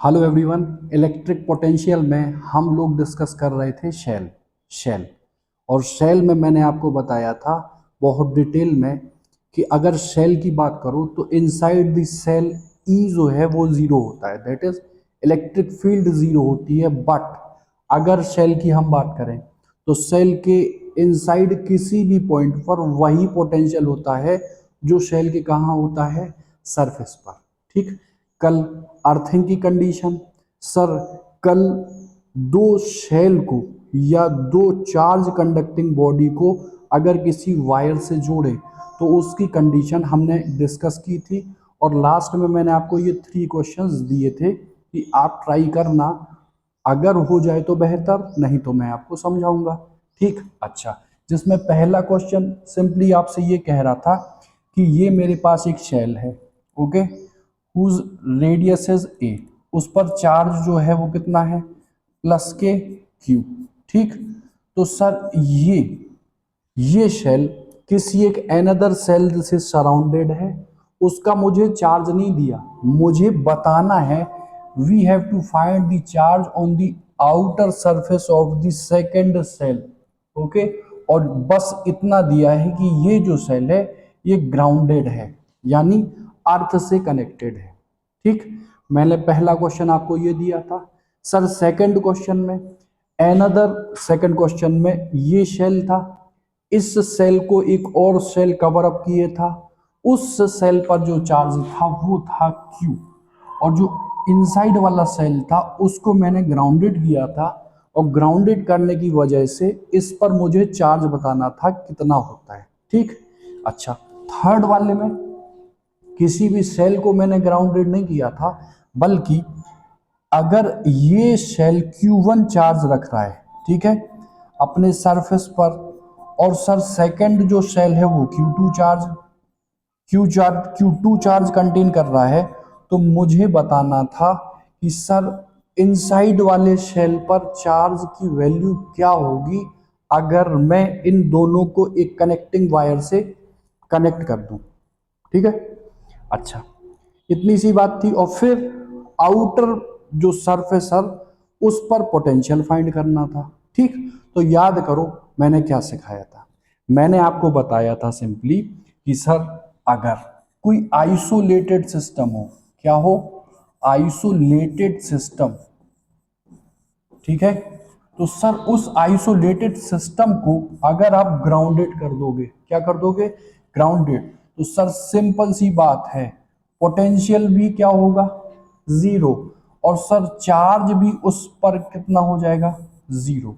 Hello everyone. Electric potential में हम लोग डिस्कस कर रहे थे शेल और शेल में मैंने आपको बताया था बहुत डिटेल में कि अगर शेल की बात करूं तो इनसाइड द सेल ई जो है वो ज़ीरो होता है, that is electric field zero होती है। बट अगर शेल की हम बात करें तो सेल के इनसाइड किसी भी पॉइंट पर वही पोटेंशियल होता है जो शेल के कहाँ होता है, सरफेस पर। ठीक। कल अर्थिंग की कंडीशन, सर कल दो शेल को या दो चार्ज कंडक्टिंग बॉडी को अगर किसी वायर से जोड़े तो उसकी कंडीशन हमने डिस्कस की थी। और लास्ट में मैंने आपको ये 3 क्वेश्चंस दिए थे कि आप ट्राई करना, अगर हो जाए तो बेहतर, नहीं तो मैं आपको समझाऊंगा। ठीक। अच्छा, जिसमें पहला क्वेश्चन सिंपली आपसे ये कह रहा था कि ये मेरे पास एक शेल है, okay, whose radius is a, उस पर चार्ज जो है वो कितना है, प्लस के क्यू। ठीक। तो सर ये शेल किसी एक एनदर सेल से सराउंडेड है, उसका मुझे चार्ज नहीं दिया, मुझे बताना है we have to find the charge on the outer surface of the second shell. Okay. और बस इतना दिया है कि ये जो सेल है ये ग्राउंडेड है, यानी अर्थ से कनेक्टेड है। ठीक। मैंने पहला क्वेश्चन आपको ये दिया था। सर सेकंड क्वेश्चन में, सेकंड क्वेश्चन में ये शेल था, इस सेल को एक और सेल कवर अप किए था, उस सेल पर जो चार्ज था वो था क्यू, और जो इनसाइड वाला सेल था उसको मैंने ग्राउंडेड किया था, और ग्राउंडेड करने की वजह से इस पर मुझे चार्ज बताना था कितना होता है। ठीक। अच्छा, थर्ड वाले में किसी भी सेल को मैंने ग्राउंडेड नहीं किया था, बल्कि अगर ये सेल Q1 चार्ज रख रहा है, ठीक है, अपने सरफेस पर, और सर सेकंड जो सेल है वो Q2 चार्ज कंटेन कर रहा है, तो मुझे बताना था कि सर इनसाइड वाले सेल पर चार्ज की वैल्यू क्या होगी अगर मैं इन दोनों को एक कनेक्टिंग वायर से कनेक्ट कर दूं। ठीक है। अच्छा, इतनी सी बात थी। और फिर आउटर जो सरफेस सर, उस पर पोटेंशियल फाइंड करना था। ठीक। तो याद करो मैंने क्या सिखाया था, मैंने आपको बताया था सिंपली कि सर अगर कोई आइसोलेटेड सिस्टम हो, क्या हो, आइसोलेटेड सिस्टम, ठीक है, तो सर उस आइसोलेटेड सिस्टम को अगर आप ग्राउंडेड कर दोगे, क्या कर दोगे, ग्राउंडेड, तो सर सिंपल सी बात है, पोटेंशियल भी क्या होगा, जीरो, और सर चार्ज भी उस पर कितना हो जाएगा, जीरो।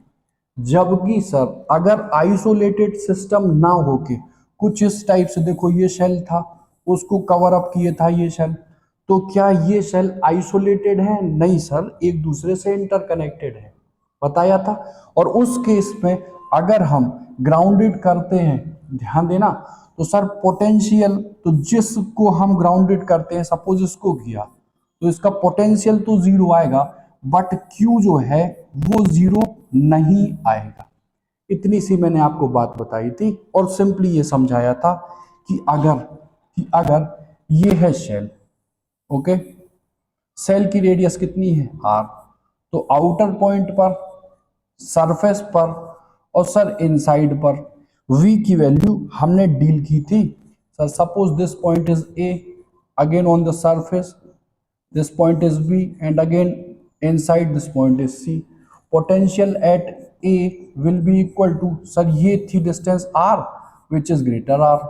जबकि सर अगर आइसोलेटेड सिस्टम ना होके कुछ इस टाइप से, देखो ये शेल था, उसको कवर अप किए था ये शेल, तो क्या ये शेल आइसोलेटेड है, नहीं सर, एक दूसरे से इंटरकनेक्टेड है, बताया था। और उस केस में अगर हम ग्राउंडेड करते हैं, ध्यान देना, तो सर पोटेंशियल, तो जिसको हम ग्राउंडेड करते हैं, सपोज इसको किया, तो इसका पोटेंशियल तो जीरो आएगा, बट क्यू जो है वो जीरो नहीं आएगा। इतनी सी मैंने आपको बात बताई थी, और सिंपली ये समझाया था कि अगर ये है शेल, ओके, सेल की रेडियस कितनी है, आर, तो आउटर पॉइंट पर, सरफेस पर, और सर इनसाइड पर v की वैल्यू हमने डील की थी। Sir suppose this point is a, again on the surface this point is B, and again inside this point is C. Potential at A will be equal to, sir ये थी distance R which is greater R.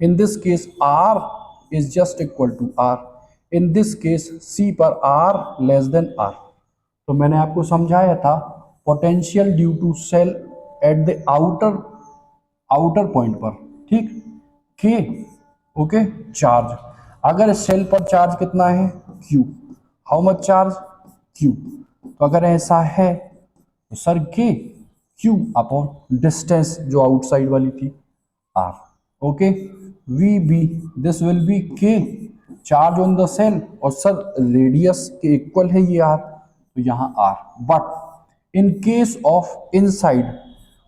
In this case R is just equal to R. In this case C पर R less than R. तो मैंने आपको समझाया था potential due to shell at the outer point पर, ठीक, के, okay, charge, अगर सेल पर चार्ज कितना है, Q, how much charge, Q, तो अगर ऐसा है तो sir K Q upon distance जो आउटसाइड वाली थी, R, okay, we be, this will be K charge on the shell, और सर रेडियस के इक्वल है ये आर, तो यहाँ R. But in case of inside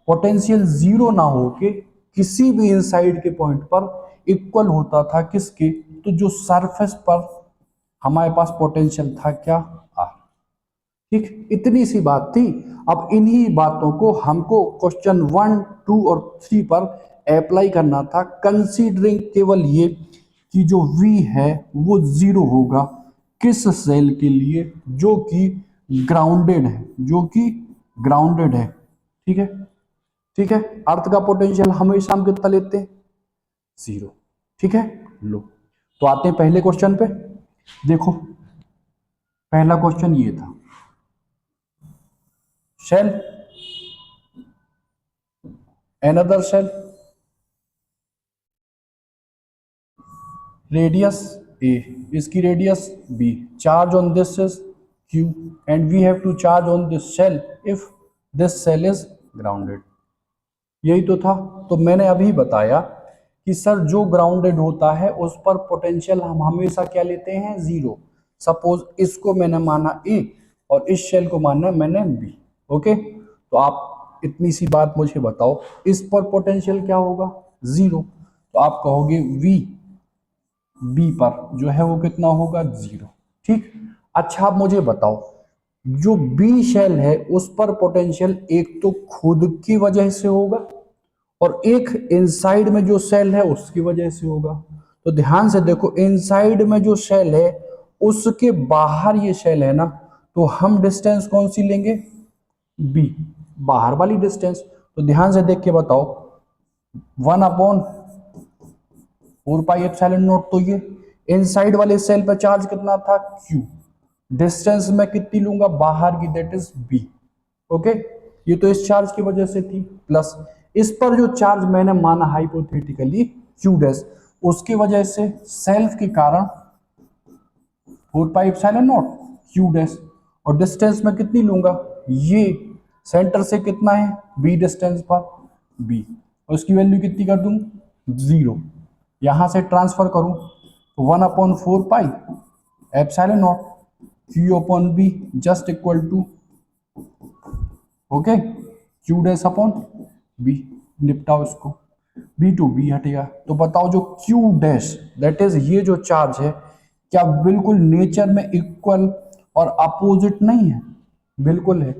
potential zero ना होके किसी भी इनसाइड के पॉइंट पर इक्वल होता था किसके, तो जो सरफेस पर हमारे पास पोटेंशियल था क्या, आर। ठीक, इतनी सी बात थी। अब इन्हीं बातों को हमको क्वेश्चन 1, 2 और 3 पर अप्लाई करना था, कंसीडरिंग केवल ये कि जो V है वो 0 होगा किस सेल के लिए, जो कि ग्राउंडेड है, जो कि ग्राउंडेड है। ठीक है, ठीक है। अर्थ का पोटेंशियल हमेशा हम कितना लेते हैं? 0। ठीक है, लो तो आते हैं पहले क्वेश्चन पे। देखो पहला क्वेश्चन ये था, shell, another cell, radius a, इसकी radius b, charge on this is q and we have to charge on this cell if this cell is grounded। यही तो था। तो मैंने अभी बताया कि सर जो ग्राउंडेड होता है उस पर पोटेंशियल हम हमेशा क्या लेते हैं? 0। सपोज इसको मैंने माना ए और इस शेल को माना मैंने बी। ओके, तो आप इतनी सी बात मुझे बताओ, इस पर पोटेंशियल क्या होगा? 0। तो आप कहोगे वी बी पर जो है वो कितना होगा? 0। ठीक, अच्छा आप मुझे बताओ, जो बी शेल है उस पर पोटेंशियल एक तो खुद की वजह से होगा और एक इनसाइड में जो सेल है उसकी वजह से होगा। तो ध्यान से देखो, इनसाइड में जो सेल है उसके बाहर ये सेल है ना, तो हम डिस्टेंस कौन सी लेंगे? बी, बाहर वाली डिस्टेंस। तो ध्यान से देख के बताओ, 1/4πε0, तो ये इनसाइड वाले सेल पर चार्ज कितना था? Q। डिस्टेंस में कितनी लूंगा बाहर की? That is B। ओके, ये तो इस चार्ज की वजह से थी, प्लस इस पर जो चार्ज मैंने माना हाइपोथेटिकली Q डैश, उसकी वजह से सेल्फ के कारण 4πε0 Q डैश, और डिस्टेंस में कितनी लूंगा? ये सेंटर से कितना है? B डिस्टेंस पर B, और उसकी वैल्यू कितनी कर दूं? 0। यहां से ट्रांसफर करूं तो 1/4πε0 Q/B just equal to, okay, Q dash upon B। निपटाओ इसको, B टू B हटेगा। तो बताओ जो Q डैश दैट इज ये जो चार्ज है, क्या बिल्कुल नेचर में इक्वल और अपोजिट नहीं है? बिल्कुल है।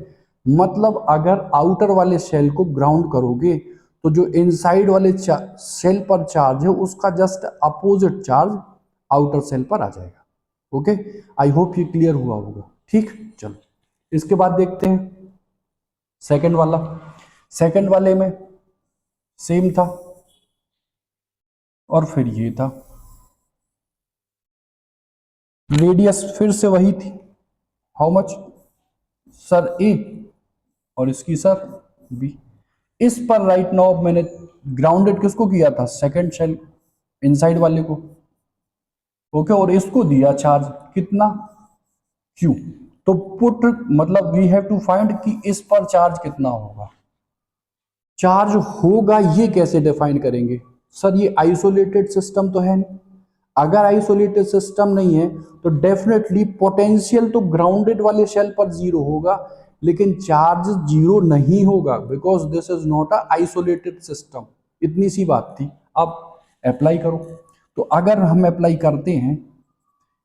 मतलब अगर आउटर वाले सेल को ग्राउंड करोगे तो जो इनसाइड वाले सेल पर चार्ज है उसका just opposite charge outer cell पर आ जाएगा। ओके, आई होप ये क्लियर हुआ होगा। ठीक, चलो इसके बाद देखते हैं सेकंड वाला। सेकंड वाले में सेम था और फिर ये था, रेडियस फिर से वही थी, हाउ मच सर? ए, और इसकी सर बी। इस पर राइट नाउ मैंने ग्राउंडेड किसको किया था? सेकंड सेल इनसाइड वाले को। ओके, और इसको दिया चार्ज कितना? क्यू। तो पुट मतलब वी हैव टू फाइंड कि इस पर चार्ज कितना होगा। चार्ज होगा ये कैसे डिफाइन करेंगे? सर ये आइसोलेटेड सिस्टम तो है नहीं। अगर आइसोलेटेड सिस्टम नहीं है तो डेफिनेटली पोटेंशियल तो ग्राउंडेड वाले शेल पर 0 होगा, लेकिन चार्ज 0 नहीं होगा, because this is not a isolated system. इतनी सी बात थी। अब अप्लाई करो। तो अगर हम अप्लाई करते हैं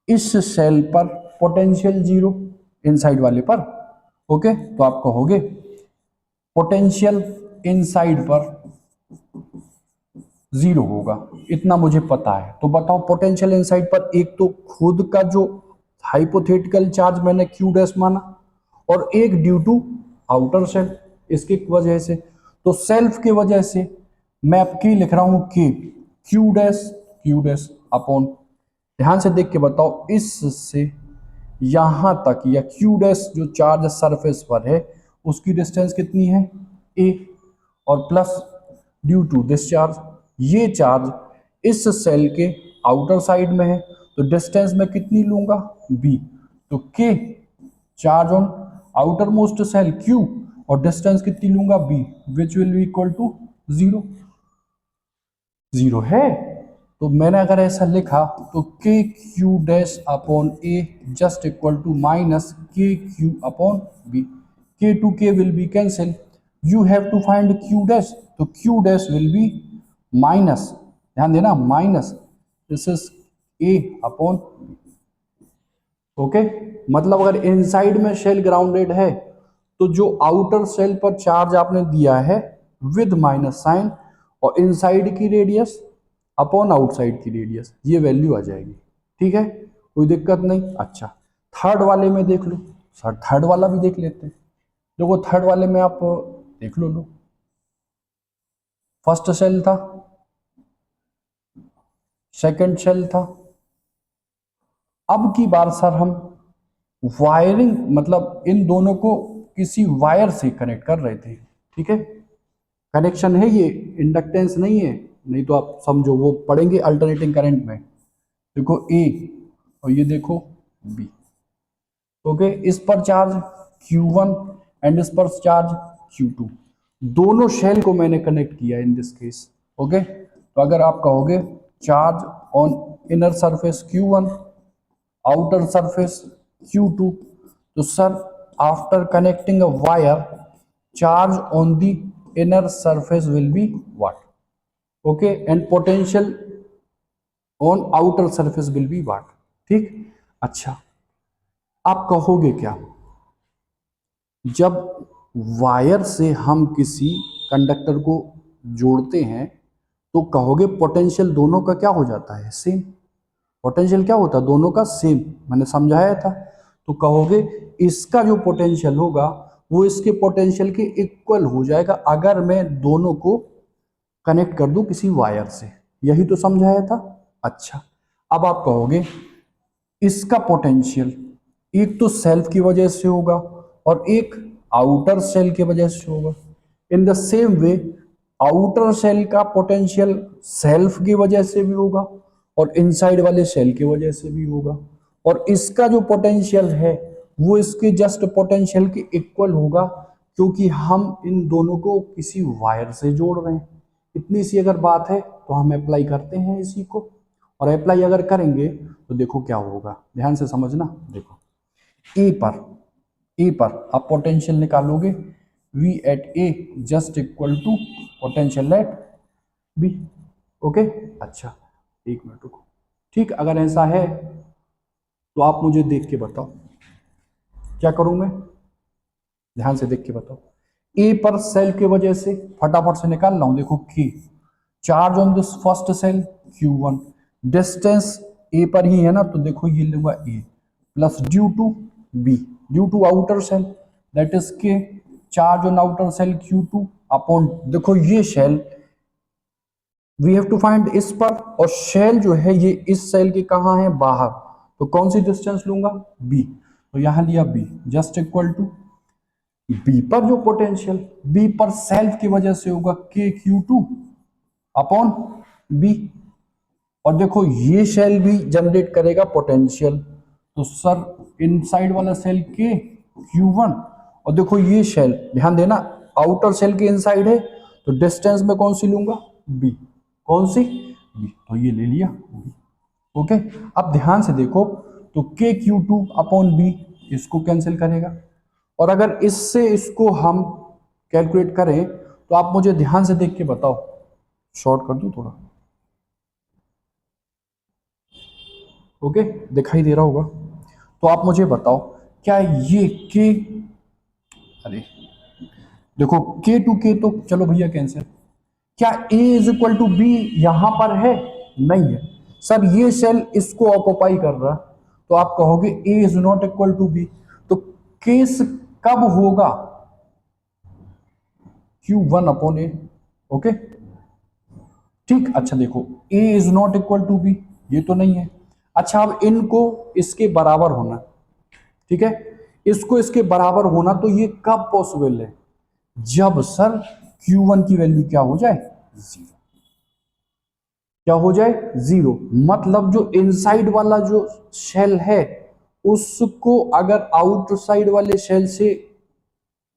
इस सेल पर पोटेंशियल 0 इनसाइड वाले पर, ओके, तो आप कहोगे पोटेंशियल इनसाइड पर 0 होगा, इतना मुझे पता है। तो बताओ पोटेंशियल इनसाइड पर एक तो खुद का जो हाइपोथेटिकल चार्ज मैंने Q डैश माना, और एक ड्यू टू आउटर सेल, इसकी वजह से। तो सेल्फ की वजह से मैं अब की लिख रहा हूं के Q डैश अपॉन, ध्यान से देख के बताओ, इससे यहां तक या Q डैश जो चार्ज सरफेस पर है उसकी डिस्टेंस कितनी है? A, और plus due to this charge, ये चार्ज इस सेल के आउटर साइड में है, तो डिस्टेंस में कितनी लूंगा? B। तो K charge on outer most cell Q, और डिस्टेंस कितनी लूंगा? B, which will be equal to 0। 0 है। तो मैंने अगर ऐसा लिखा तो K Q dash upon A just equal to minus K Q upon B. K to K will be cancel, you have to find Q dash, तो Q dash will be minus, ध्यान देना minus, this is A upon, okay, मतलब अगर inside में shell grounded है तो जो outer shell पर चार्ज आपने दिया है विद माइनस साइन और इनसाइड की रेडियस अपॉन आउटसाइड की रेडियस, ये वैल्यू आ जाएगी। ठीक है, कोई दिक्कत नहीं। अच्छा, थर्ड वाले में देख लो। सर थर्ड वाला भी देख लेते हैं। देखो थर्ड वाले में आप देख लो फर्स्ट शेल था, सेकंड शेल था। अब की बार सर हम वायरिंग मतलब इन दोनों को किसी वायर से कनेक्ट कर रहे थे। ठीक है, कनेक्शन है ये, इंडक्टेंस नहीं है, नहीं तो आप समझो वो पढ़ेंगे अल्टरनेटिंग करंट में। देखो ए और ये देखो बी। ओके, इस पर चार्ज Q1 एंड इस पर चार्ज Q2, दोनों शेल को मैंने कनेक्ट किया इन दिस केस। ओके, तो अगर आप कहोगे charge on inner surface Q1, outer surface Q2, तो sir after connecting a wire charge on the inner surface will be what? Okay, and potential on outer surface will be what? ठीक। अच्छा, आप कहोगे क्या, जब वायर से हम किसी कंडक्टर को जोड़ते हैं तो कहोगे पोटेंशियल दोनों का क्या हो जाता है? सेम। पोटेंशियल क्या होता है? दोनों का सेम, मैंने समझाया था। तो कहोगे इसका जो पोटेंशियल होगा वो इसके पोटेंशियल के इक्वल हो जाएगा अगर मैं दोनों को कनेक्ट कर दूं किसी वायर से। यही तो समझाया था। अच्छा, अब आप कहोगे इसका पोटेंशियल एक तो सेल्फ की वजह से होगा और एक आउटर सेल की वजह से होगा। In the same way outer cell का पोटेंशियल सेल्फ की वजह से भी होगा और इनसाइड वाले सेल की वजह से भी होगा, और इसका जो पोटेंशियल है वो इसके जस्ट पोटेंशियल के इक्वल होगा क्योंकि हम इन दोनों को किसी वायर से जोड़ रहे हैं। इतनी सी अगर बात है तो हम अप्लाई करते हैं इसी को, और अप्लाई अगर करेंगे तो देखो क्या होगा, ध्यान से समझना। देखो ए पर आप पोटेंशियल निकालोगे V at A just equal to potential at B. Okay, अच्छा एक मिनट रुको। ठीक, अगर ऐसा है तो आप मुझे देख के बताओ क्या करूं मैं, ध्यान से देख के बताओ। ए पर सेल की वजह से फटाफट से निकाल रहा हूं। देखो की charge on this first shell Q1, distance A पर ही है ना, तो देखो ये लूंगा A plus due to B, due to outer shell that is K charge on outer shell Q2 upon, देखो ये shell we have to find इस पर, और शेल जो है ये इस सेल के कहाँ है? बाहर। तो कौन सी डिस्टेंस लूंगा? बी, तो यहां लिया B just equal to B पर जो पोटेंशियल बी पर सेल्फ की वजह से होगा के Q2 अपॉन बी, और देखो ये सेल भी जनरेट करेगा पोटेंशियल, तो सर इनसाइड वाला सेल के Q1, और देखो ये सेल ध्यान देना आउटर सेल के इनसाइड है तो डिस्टेंस में कौन सी लूंगा? बी। कौन सी? बी, तो ये ले लिया बी। ओके, अब ध्यान से देखो तो के Q2 अपॉन बी इसको कैंसिल करेगा, और अगर इससे इसको हम कैलकुलेट करें तो आप मुझे ध्यान से देख के बताओ, शॉर्ट कर दूं थोड़ा। ओके, दिखाई दे रहा होगा, तो आप मुझे बताओ क्या ये के, अरे देखो के टू के तो चलो भैया कैंसिल, क्या ए इज इक्वल टू बी यहां पर है? नहीं है सर, ये सेल इसको ऑक्युपाई कर रहा, तो आप कहोगे A is not equal to B, तो केस कब होगा? Q1 upon A. ओके ठीक, अच्छा देखो A is not equal to B, ये तो नहीं है। अच्छा, अब इनको इसके बराबर होना, ठीक है, इसको इसके बराबर होना, तो ये कब पॉसिबल है? जब सर Q1 की वैल्यू क्या हो जाए? जीरो। क्या हो जाए? जीरो, मतलब जो इनसाइड वाला जो शेल है उसको अगर आउटसाइड वाले शेल से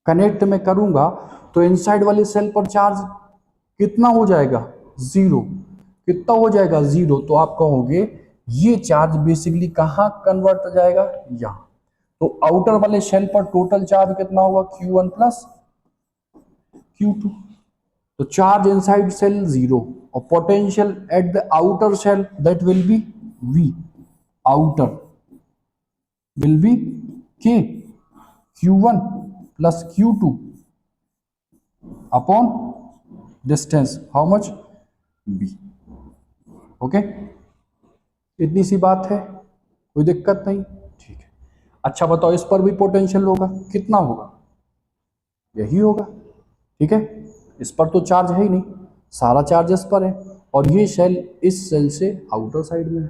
कनेक्ट में करूंगा तो इनसाइड वाले सेल पर चार्ज कितना हो जाएगा? जीरो। कितना हो जाएगा? जीरो। तो आप कहोगे ये चार्ज बेसिकली कहां कन्वर्ट हो जाएगा? यहां। तो आउटर वाले शेल पर टोटल चार्ज कितना होगा? Q1 plus Q2। तो चार्ज इनसाइड सेल जीरो, और potential at the outer shell that will be V outer will be K Q1 plus Q2 upon distance how much B। Okay, इतनी सी बात है, कोई दिक्कत नहीं, ठीक है। अच्छा बताओ, इस पर भी पोटेंशियल होगा, कितना होगा, यही होगा, ठीक है। इस पर तो चार्ज है ही नहीं, सारा चार्ज इस पर है, और ये शेल इस सेल से आउटर साइड में है,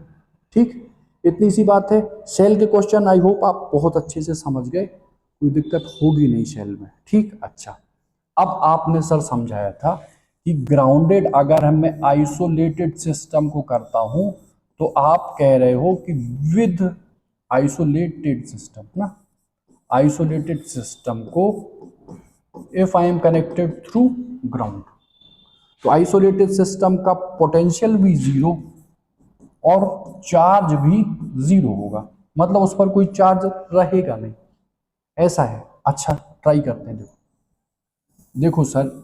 ठीक। इतनी सी बात है। शेल के क्वेश्चन आई होप आप बहुत अच्छे से समझ गए, कोई दिक्कत होगी नहीं शेल में, ठीक। अच्छा, अब आपने सर समझाया था कि ग्राउंडेड अगर मैं आइसोलेटेड सिस्टम को करता हूं तो आप कह रहे हो कि विद आइसोलेटेड सिस्टम ना, आइसोलेटेड सिस्टम को if I am connected through ground, तो आइसोलेटेड सिस्टम का पोटेंशियल भी जीरो और चार्ज भी जीरो होगा, मतलब उस पर कोई चार्ज रहेगा नहीं, ऐसा है। अच्छा ट्राई करते हैं, देखो देखो सर,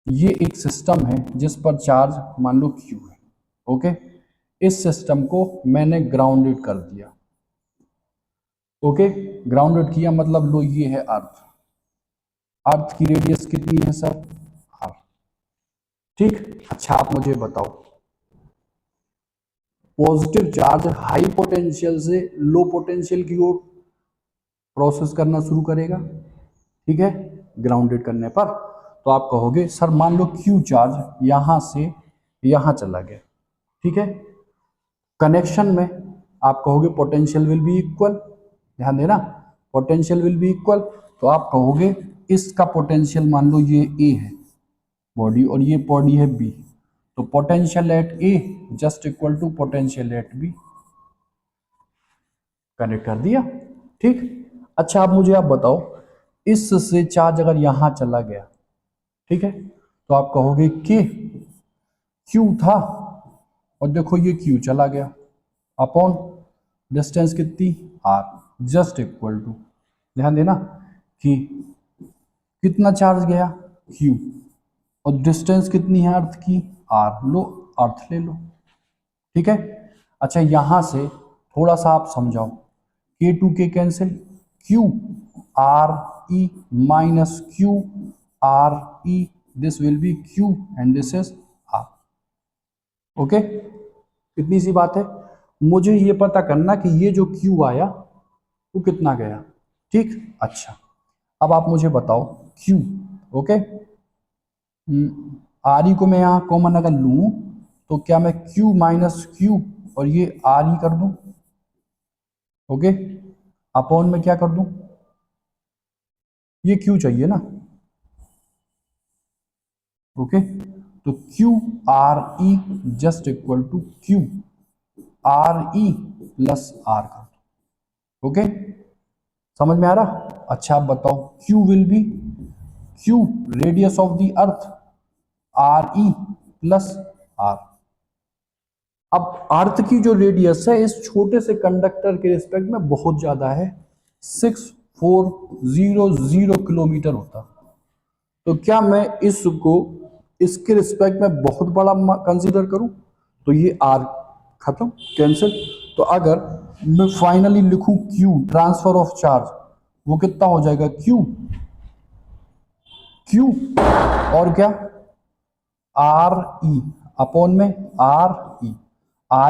ये एक सिस्टम है जिस पर चार्ज मान लो Q है, ओके। इस सिस्टम को मैंने ग्राउंडेड कर दिया, ओके। ग्राउंडेड किया मतलब लो ये है अर्थ, अर्थ की रेडियस कितनी है सर, R, ठीक। अच्छा आप मुझे बताओ, पॉजिटिव चार्ज हाई पोटेंशियल से लो पोटेंशियल की ओर प्रोसेस करना शुरू करेगा, ठीक है, ग्राउंडेड करने पर। तो आप कहोगे सर मान लो Q चार्ज यहां से यहां चला गया, ठीक है, कनेक्शन में आप कहोगे पोटेंशियल विल बी इक्वल, ध्यान देना, पोटेंशियल विल बी इक्वल। तो आप कहोगे इसका पोटेंशियल मान लो ये ए है बॉडी और ये बॉडी है बी, तो potential at A just equal to potential at B, connect कर दिया, ठीक। अच्छा आप मुझे आप बताओ, इससे चार्ज अगर यहां चला गया, ठीक है, तो आप कहोगे कि क्यू था और देखो ये क्यू चला गया अपॉन डिस्टेंस कितनी आर, जस्ट इक्वल टू, ध्यान देना कि कितना चार्ज गया क्यू और डिस्टेंस कितनी है अर्थ की आर, लो अर्थ ले लो, ठीक है। अच्छा यहां से थोड़ा सा आप समझाओ, K to K cancel, Q R E minus Q R E, this will be Q and this is R, okay. इतनी सी बात है, मुझे ये पता करना कि ये जो क्यू आया वो कितना गया, ठीक। अच्छा अब आप मुझे बताओ क्यू, ओके, आर ई को मैं यहाँ कॉमन अगर लूँ तो क्या मैं क्यू माइनस क्यू और ये आर ई कर दूं, ओके, अपॉन में क्या कर दूं, ये क्यू चाहिए ना, ओके, तो Q R E just equal to Q R E plus R कर दो, ओके, समझ में आ रहा। अच्छा आप बताओ Q will be Q radius of the earth R E plus R. अब अर्थ की जो रेडियस है इस छोटे से कंडक्टर के रिस्पेक्ट में बहुत ज्यादा है, 6400 किलोमीटर होता, तो क्या मैं इसको इसके रिस्पेक्ट में बहुत बड़ा कंसीडर करूं, तो ये आर खत्म कैंसिल। तो अगर मैं फाइनली लिखूं क्यू ट्रांसफर ऑफ चार्ज, वो कितना हो जाएगा क्यू क्यू और क्या आर ई अपॉन में R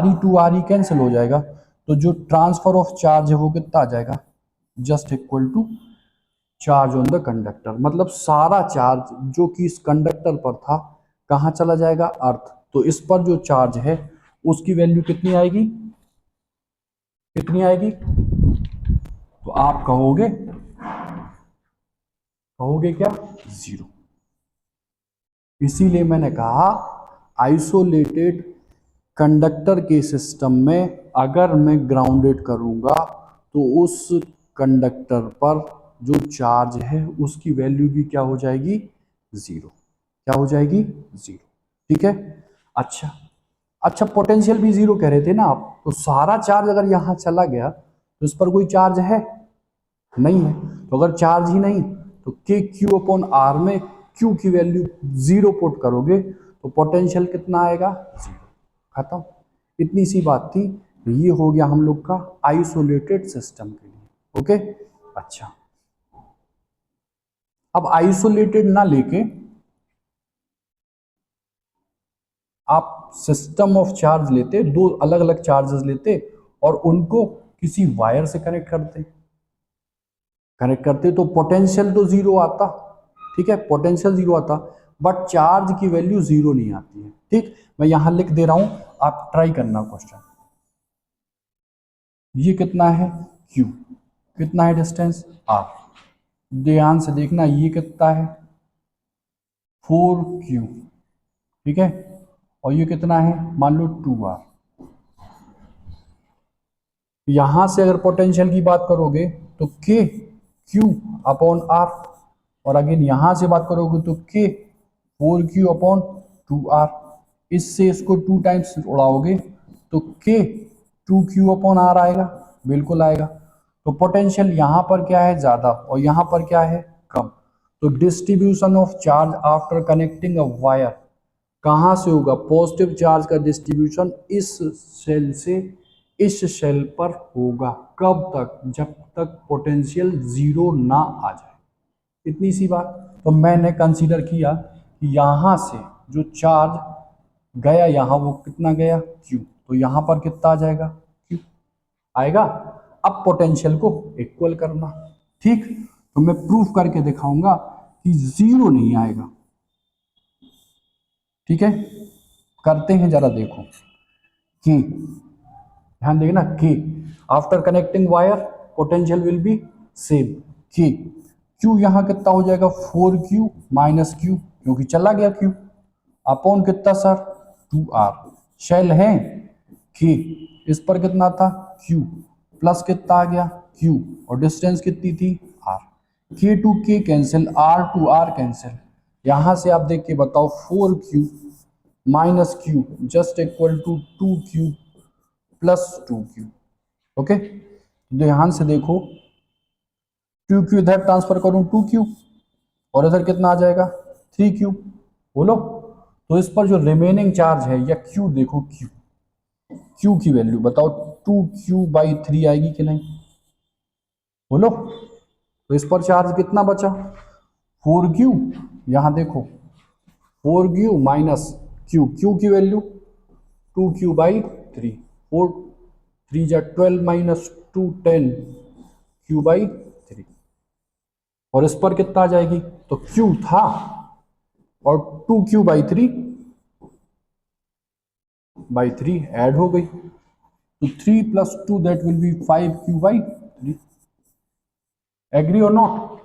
E to R E cancel हो जाएगा, तो जो ट्रांसफर ऑफ चार्ज है वो कितना आ जाएगा, just equal to charge on the conductor, मतलब सारा चार्ज जो कि इस कंडक्टर पर था कहाँ चला जाएगा, अर्थ। तो इस पर जो चार्ज है उसकी वैल्यू कितनी आएगी, कितनी आएगी, तो आप कहोगे कहोगे क्या, जीरो। इसीलिए मैंने कहा आइसोलेटेड कंडक्टर के सिस्टम में अगर मैं ग्राउंडेड करूंगा तो उस कंडक्टर पर जो चार्ज है उसकी वैल्यू भी क्या हो जाएगी, जीरो, क्या हो जाएगी, जीरो, ठीक है। अच्छा अच्छा पोटेंशियल भी जीरो कह रहे थे ना आप, तो सारा चार्ज अगर यहां चला गया तो इस पर कोई चार्ज है नहीं है, तो अगर चार्ज ही नहीं तो के क्यू अपॉन आर में क्यू की वैल्यू जीरो पुट करोगे तो पोटेंशियल कितना आएगा, जीरो, खत्म। इतनी सी बात थी तो ये हो गया हम लोग का आइसोलेटेड सिस्टम के लिए। ओके, अच्छा, अब आइसोलेटेड ना लेके आप सिस्टम ऑफ चार्ज लेते, दो अलग अलग चार्जेस लेते और उनको किसी वायर से कनेक्ट करते तो पोटेंशियल तो जीरो आता, ठीक है, पोटेंशियल जीरो आता, बट चार्ज की वैल्यू जीरो नहीं आती है। ठीक, मैं यहां लिख दे रहा हूं, आप ट्राई करना क्वेश्चन। ये कितना है Q, कितना है डिस्टेंस R, ध्यान से देखना, ये कितना है 4Q, ठीक है, और ये कितना है मान लो 2R। यहां से अगर पोटेंशियल की बात करोगे तो K Q अपॉन R, और अगेन यहां से बात करोगे तो K 4Q अपॉन 2R। इससे इसको 2 टाइम्स उड़ाओगे तो K 2Q अपॉन R आएगा, बिल्कुल आएगा। तो पोटेंशियल यहां पर क्या है ज्यादा और यहां पर क्या है कम। तो distribution of charge after connecting a wire कहां से होगा, पॉजिटिव चार्ज का डिस्ट्रीब्यूशन इस सेल से इस सेल पर होगा, कब तक, जब तक पोटेंशियल जीरो ना आ जाए, इतनी सी बात। तो मैंने कंसीडर किया कि यहां से जो चार्ज गया यहां वो कितना गया Q, तो यहां पर कितना आ जाएगा Q आएगा। अब पोटेंशियल को इक्वल करना, ठीक, तो मैं प्रूफ करके दिखाऊंगा कि जीरो नहीं आएगा, ठीक है, करते हैं जरा देखो। कि ध्यान देखना, के after connecting wire potential will be same, के क्यू यहां कितना हो जाएगा 4Q माइनस Q, क्योंकि चला गया Q, अपॉन कितना सर 2R, शेल है के, इस पर कितना था Q, प्लस कितना आ गया Q, और डिस्टेंस कितनी थी R, K to K cancel, R to R cancel, यहां से आप देख के बताओ 4Q minus Q just equal to 2Q plus 2Q। Okay, ध्यान से देखो, 2Q इधर ट्रांसफर करूं 2Q, और इधर कितना आ जाएगा 3Q, बोलो। तो इस पर जो रिमेनिंग चार्ज है या Q देखो, Q की वैल्यू बताओ 2Q/3 आएगी कि नहीं, बोलो। तो इस पर चार्ज कितना बचा 4Q, यहां देखो 4Q माइनस Q की वैल्यू 2Q/3, 4 3 जा 12 माइनस 2 10 Q/3, और इस पर कितना आ जाएगी, तो Q था और 2Q/3 ऐड हो गई, तो 3 + 2 that will be 5Q/3, agree और नॉट,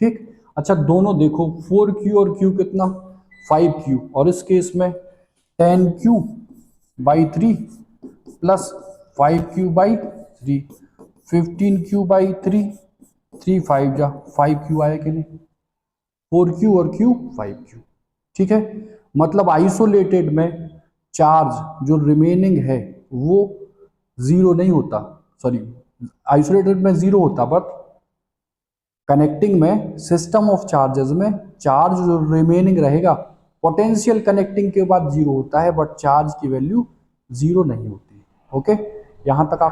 ठीक। अच्छा दोनों देखो 4Q और Q कितना 5Q, और इस केस में 10Q/3 प्लस 5Q/3 15Q/3, 3 5 जा 5Q आया कि नहीं, 4Q और Q 5Q, ठीक है। मतलब आइसोलेटेड में चार्ज जो रिमेनिंग है वो जीरो नहीं होता, सॉरी, आइसोलेटेड में जीरो होता, बट कनेक्टिंग में सिस्टम ऑफ चार्जेस में चार्ज जो रिमेनिंग रहेगा, पोटेंशियल कनेक्टिंग के बाद जीरो होता है, बट चार्ज की वैल्यू जीरो नहीं होती। ओके, यहां तक आप